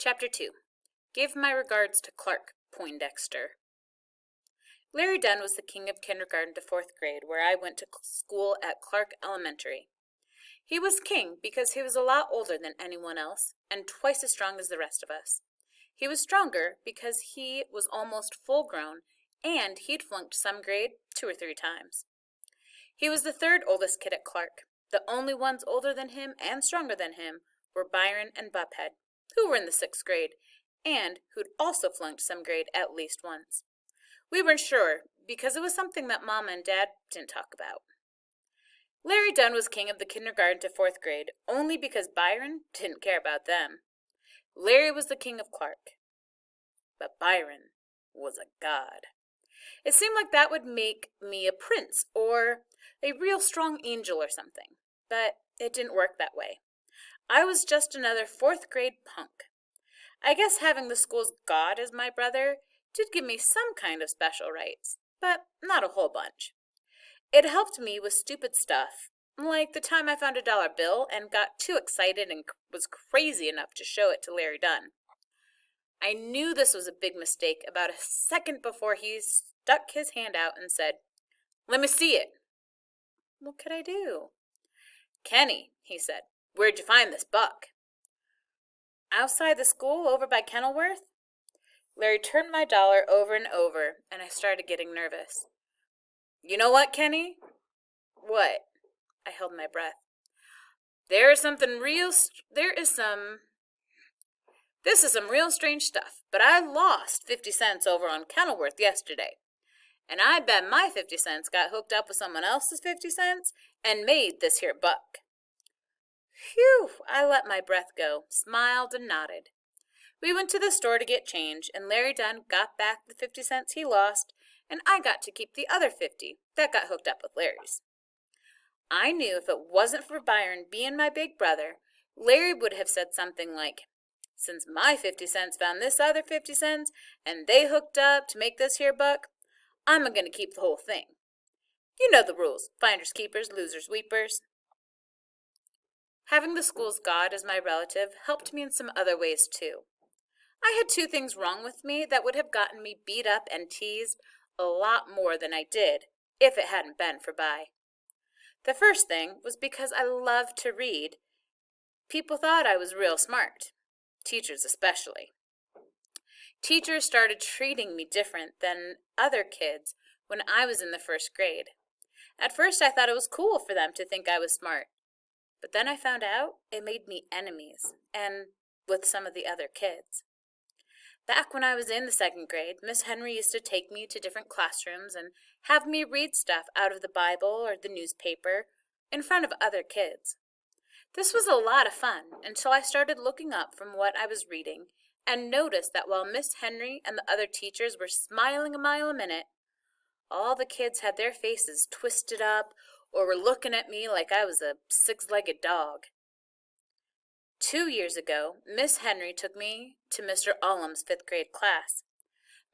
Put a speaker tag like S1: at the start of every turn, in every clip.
S1: Chapter 2. Give my regards to Clark Poindexter. Larry Dunn was the king of kindergarten to 4th grade, where I went to school at Clark Elementary. He was king because he was a lot older than anyone else, and twice as strong as the rest of us. He was stronger because he was almost full grown, and he'd flunked some grade 2 or 3 times. He was the 3rd oldest kid at Clark. The only ones older than him and stronger than him were Byron and Buphead, who were in the 6th grade, and who'd also flunked some grade at least once. We weren't sure, because it was something that Mama and Dad didn't talk about. Larry Dunn was king of the kindergarten to 4th grade, only because Byron didn't care about them. Larry was the king of Clark. But Byron was a god. It seemed like that would make me a prince, or a real strong angel or something, but it didn't work that way. I was just another 4th grade punk. I guess having the school's god as my brother did give me some kind of special rights, but not a whole bunch. It helped me with stupid stuff, like the time I found a dollar bill and got too excited and was crazy enough to show it to Larry Dunn. I knew this was a big mistake about a second before he stuck his hand out and said, "Let me see it." What could I do? "Kenny," he said, "where'd you find this buck?" "Outside the school, over by Kenilworth." Larry turned my dollar over and over, and I started getting nervous. "You know what, Kenny?" "What?" I held my breath. This is some real strange stuff, but I lost 50 cents over on Kenilworth yesterday. And I bet my 50 cents got hooked up with someone else's 50 cents and made this here buck." Phew, I let my breath go, smiled, and nodded. We went to the store to get change, and Larry Dunn got back the 50 cents he lost, and I got to keep the other 50 that got hooked up with Larry's. I knew if it wasn't for Byron being my big brother, Larry would have said something like, "Since my 50 cents found this other 50 cents, and they hooked up to make this here buck, I'm a-going to keep the whole thing. You know the rules, finders keepers, losers weepers." Having the school's god as my relative helped me in some other ways too. I had 2 things wrong with me that would have gotten me beat up and teased a lot more than I did if it hadn't been for By. The first thing was because I loved to read. People thought I was real smart, teachers especially. Teachers started treating me different than other kids when I was in the 1st grade. At first I thought it was cool for them to think I was smart, but then I found out it made me enemies, and with some of the other kids. Back when I was in the 2nd grade, Miss Henry used to take me to different classrooms and have me read stuff out of the Bible or the newspaper in front of other kids. This was a lot of fun until I started looking up from what I was reading and noticed that while Miss Henry and the other teachers were smiling a mile a minute, all the kids had their faces twisted up or were looking at me like I was a 6-legged dog. 2 years ago, Miss Henry took me to Mr. Ullum's 5th grade class.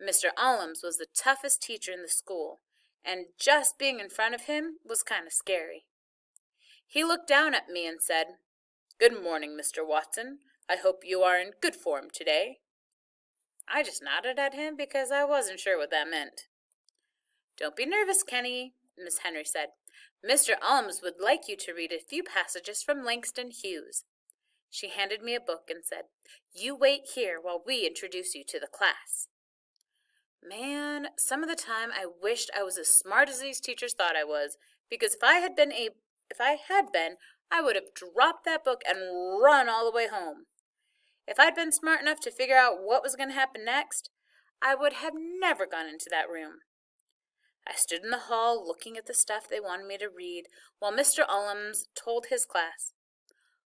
S1: Mr. Ullum's was the toughest teacher in the school, and just being in front of him was kind of scary. He looked down at me and said, "Good morning, Mr. Watson. I hope you are in good form today." I just nodded at him because I wasn't sure what that meant. "Don't be nervous, Kenny," Miss Henry said. "Mr. Ullum's would like you to read a few passages from Langston Hughes." She handed me a book and said, "You wait here while we introduce you to the class." Man, some of the time I wished I was as smart as these teachers thought I was, because if I had been, I would have dropped that book and run all the way home. If I'd been smart enough to figure out what was going to happen next, I would have never gone into that room. I stood in the hall looking at the stuff they wanted me to read while Mr. Ullums told his class,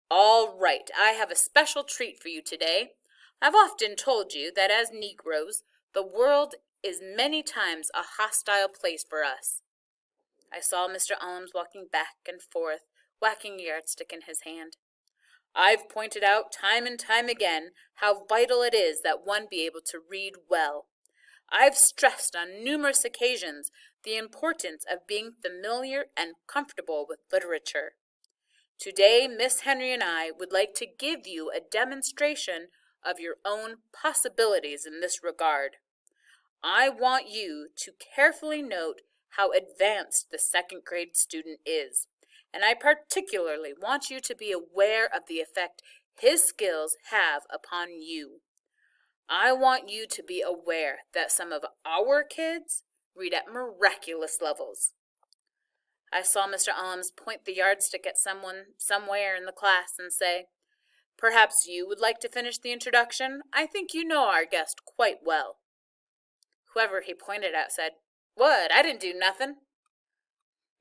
S1: "All right, I have a special treat for you today. I've often told you that as Negroes, the world is many times a hostile place for us." I saw Mr. Ullums walking back and forth, whacking a yardstick in his hand. "I've pointed out time and time again how vital it is that one be able to read well. I've stressed on numerous occasions the importance of being familiar and comfortable with literature. Today, Miss Henry and I would like to give you a demonstration of your own possibilities in this regard. I want you to carefully note how advanced the second grade student is, and I particularly want you to be aware of the effect his skills have upon you. I want you to be aware that some of our kids read at miraculous levels. I saw Mr. Allums point the yardstick at someone somewhere in the class and say, "Perhaps you would like to finish the introduction? I think you know our guest quite well." Whoever he pointed at said, "What? I didn't do nothing."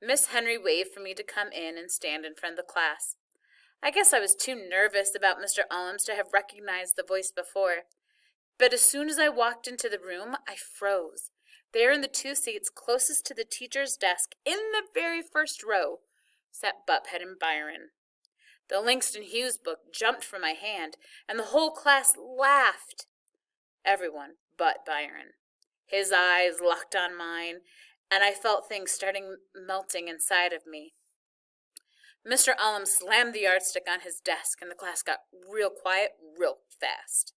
S1: Miss Henry waved for me to come in and stand in front of the class. I guess I was too nervous about Mr. Allums to have recognized the voice before, but as soon as I walked into the room, I froze. There in the two seats closest to the teacher's desk, in the very first row, sat Buphead and Byron. The Langston Hughes book jumped from my hand, and the whole class laughed. Everyone but Byron. His eyes locked on mine, and I felt things starting melting inside of me. Mr. Allum slammed the yardstick on his desk, and the class got real quiet real fast.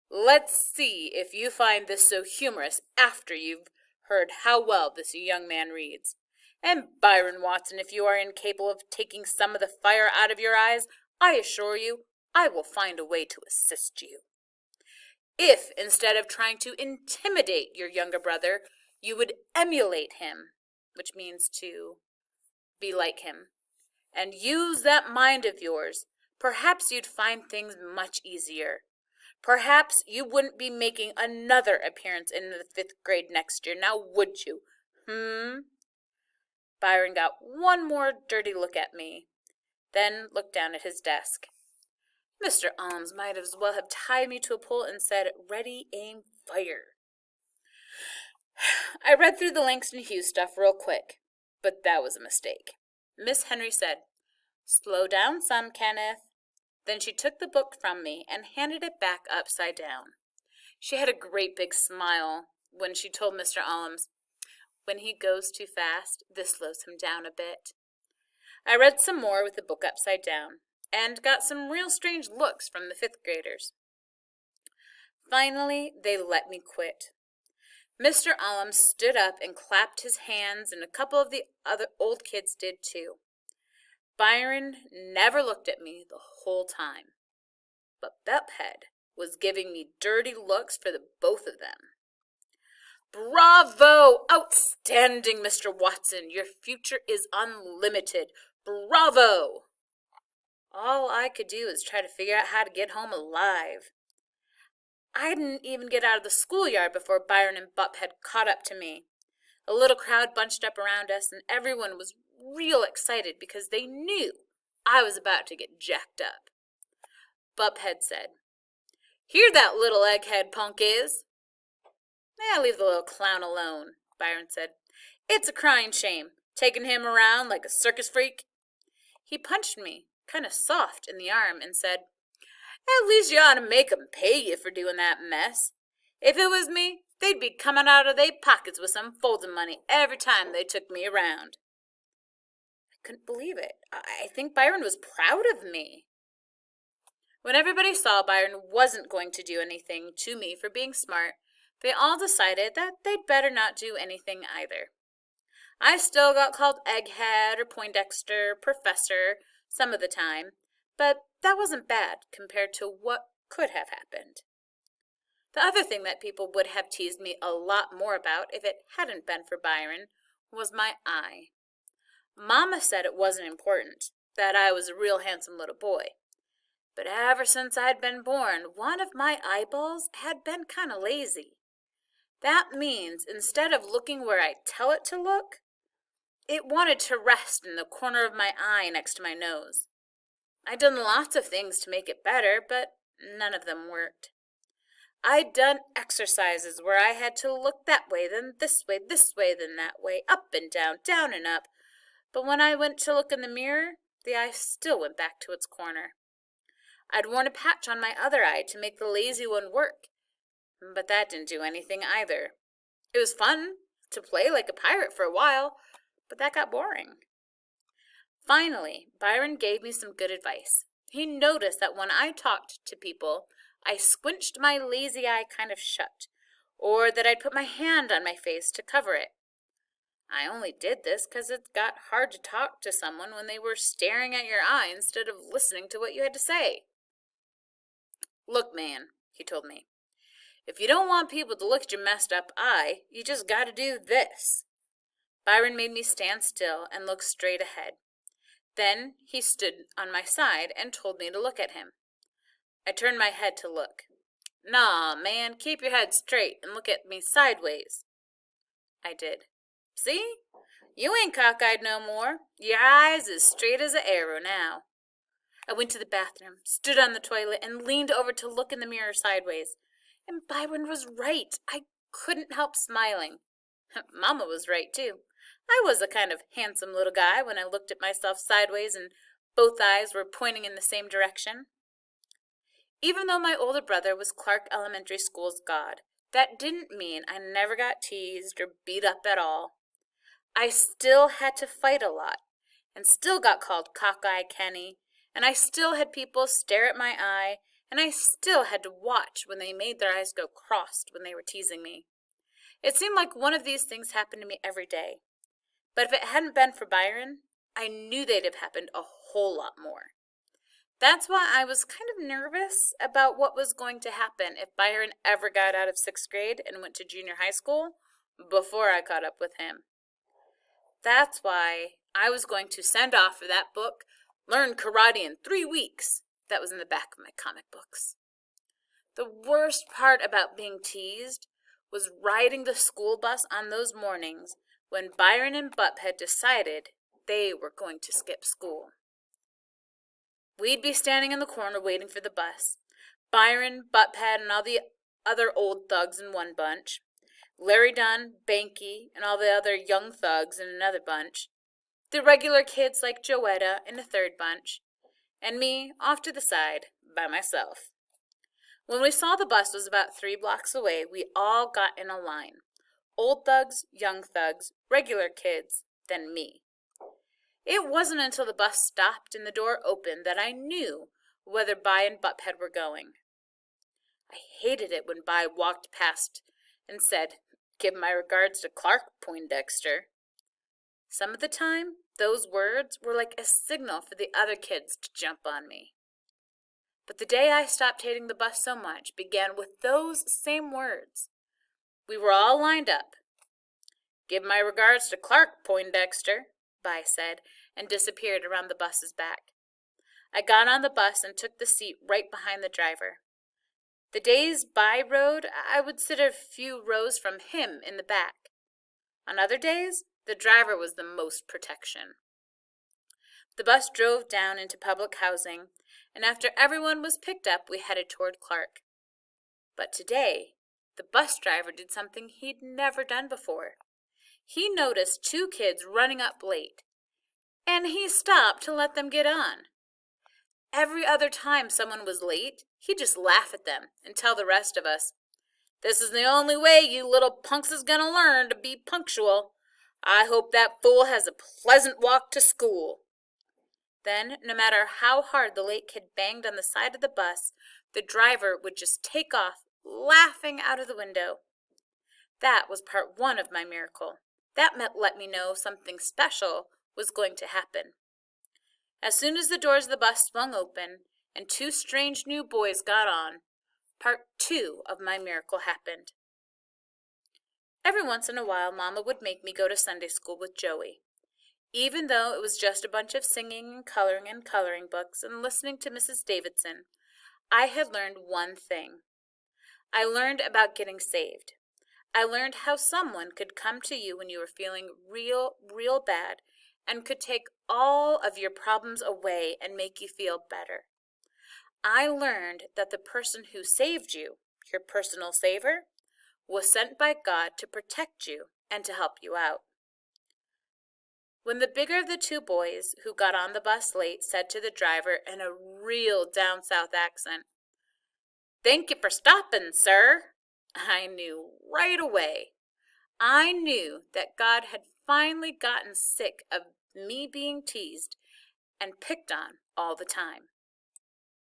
S1: "Let's see if you find this so humorous after you've heard how well this young man reads. And Byron Watson, if you are incapable of taking some of the fire out of your eyes, I assure you I will find a way to assist you. If, instead of trying to intimidate your younger brother, you would emulate him, which means to be like him, and use that mind of yours, perhaps you'd find things much easier. Perhaps you wouldn't be making another appearance in the 5th grade next year, now would you? Byron got one more dirty look at me, then looked down at his desk. Mr. Allums might as well have tied me to a pole and said, "Ready, aim, fire." I read through the Langston Hughes stuff real quick, but that was a mistake. Miss Henry said, "Slow down some, Kenneth." Then she took the book from me and handed it back upside down. She had a great big smile when she told Mr. Allums, "When he goes too fast, this slows him down a bit." I read some more with the book upside down, and got some real strange looks from the 5th graders. Finally, they let me quit. Mr. Allums stood up and clapped his hands, and a couple of the other old kids did too. Byron never looked at me the whole time, but Buphead was giving me dirty looks for the both of them. "Bravo! Outstanding, Mr. Watson! Your future is unlimited. Bravo!" All I could do was try to figure out how to get home alive. I didn't even get out of the schoolyard before Byron and Buphead caught up to me. A little crowd bunched up around us, and everyone was real excited because they knew I was about to get jacked up. Buphead said, "Hear that little egghead punk is?" "Leave the little clown alone," Byron said. "It's a crying shame, taking him around like a circus freak." He punched me, kind of soft, in the arm and said, "At least you ought to make 'em pay you for doing that mess. If it was me, they'd be coming out of their pockets with some folding money every time they took me around." I couldn't believe it. I think Byron was proud of me. When everybody saw Byron wasn't going to do anything to me for being smart, they all decided that they'd better not do anything either. I still got called egghead or Poindexter, professor, some of the time, but that wasn't bad compared to what could have happened. The other thing that people would have teased me a lot more about if it hadn't been for Byron was my eye. Mama said it wasn't important, that I was a real handsome little boy. But ever since I'd been born, one of my eyeballs had been kind of lazy. That means instead of looking where I tell it to look, it wanted to rest in the corner of my eye next to my nose. I'd done lots of things to make it better, but none of them worked. I'd done exercises where I had to look that way, then this way, then that way, up and down and up. But when I went to look in the mirror, the eye still went back to its corner. I'd worn a patch on my other eye to make the lazy one work, but that didn't do anything either. It was fun to play like a pirate for a while, but that got boring. Finally, Byron gave me some good advice. He noticed that when I talked to people, I squinched my lazy eye kind of shut, or that I'd put my hand on my face to cover it. I only did this because it got hard to talk to someone when they were staring at your eye instead of listening to what you had to say. Look, man, he told me, if you don't want people to look at your messed up eye, you just gotta do this. Byron made me stand still and look straight ahead. Then he stood on my side and told me to look at him. I turned my head to look. Nah, man, keep your head straight and look at me sideways. I did. See? You ain't cockeyed no more. Your eye's as straight as an arrow now. I went to the bathroom, stood on the toilet, and leaned over to look in the mirror sideways. And Byron was right. I couldn't help smiling. Mama was right, too. I was a kind of handsome little guy when I looked at myself sideways and both eyes were pointing in the same direction. Even though my older brother was Clark Elementary School's god, that didn't mean I never got teased or beat up at all. I still had to fight a lot, and still got called Cockeye Kenny, and I still had people stare at my eye, and I still had to watch when they made their eyes go crossed when they were teasing me. It seemed like one of these things happened to me every day. But if it hadn't been for Byron, I knew they'd have happened a whole lot more. That's why I was kind of nervous about what was going to happen if Byron ever got out of 6th grade and went to junior high school before I caught up with him. That's why I was going to send off for that book, Learn Karate in 3 weeks, that was in the back of my comic books. The worst part about being teased was riding the school bus on those mornings when Byron and Bup had decided they were going to skip school. We'd be standing in the corner waiting for the bus. Byron, Butt-Pad, and all the other old thugs in one bunch. Larry Dunn, Banky, and all the other young thugs in another bunch. The regular kids like Joetta in a third bunch. And me off to the side by myself. When we saw the bus was about 3 blocks away, we all got in a line. Old thugs, young thugs, regular kids, then me. It wasn't until the bus stopped and the door opened that I knew whether Bi and Butt-Pad were going. I hated it when Bi walked past and said, "Give my regards to Clark Poindexter." Some of the time, those words were like a signal for the other kids to jump on me. But the day I stopped hating the bus so much began with those same words. We were all lined up. "Give my regards to Clark Poindexter," Bi said, and disappeared around the bus's back. I got on the bus and took the seat right behind the driver. The days Bi rode, I would sit a few rows from him in the back. On other days, the driver was the most protection. The bus drove down into public housing, and after everyone was picked up, we headed toward Clark. But today, the bus driver did something he'd never done before. He noticed 2 kids running up late, and he stopped to let them get on. Every other time someone was late, he'd just laugh at them and tell the rest of us, "This is the only way you little punks is gonna learn to be punctual. I hope that fool has a pleasant walk to school." Then, no matter how hard the late kid banged on the side of the bus, the driver would just take off, laughing out of the window. That was part 1 of my miracle. That let me know something special was going to happen. As soon as the doors of the bus swung open and 2 strange new boys got on, part 2 of my miracle happened. Every once in a while, Mama would make me go to Sunday school with Joey. Even though it was just a bunch of singing and coloring books and listening to Mrs. Davidson, I had learned one thing. I learned about getting saved. I learned how someone could come to you when you were feeling real bad and could take all of your problems away and make you feel better. I learned that the person who saved you, your personal savior, was sent by God to protect you and to help you out. When the bigger of the 2 boys who got on the bus late said to the driver in a real down south accent, "Thank you for stopping, sir," I knew right away. I knew that God had finally gotten sick of me being teased and picked on all the time.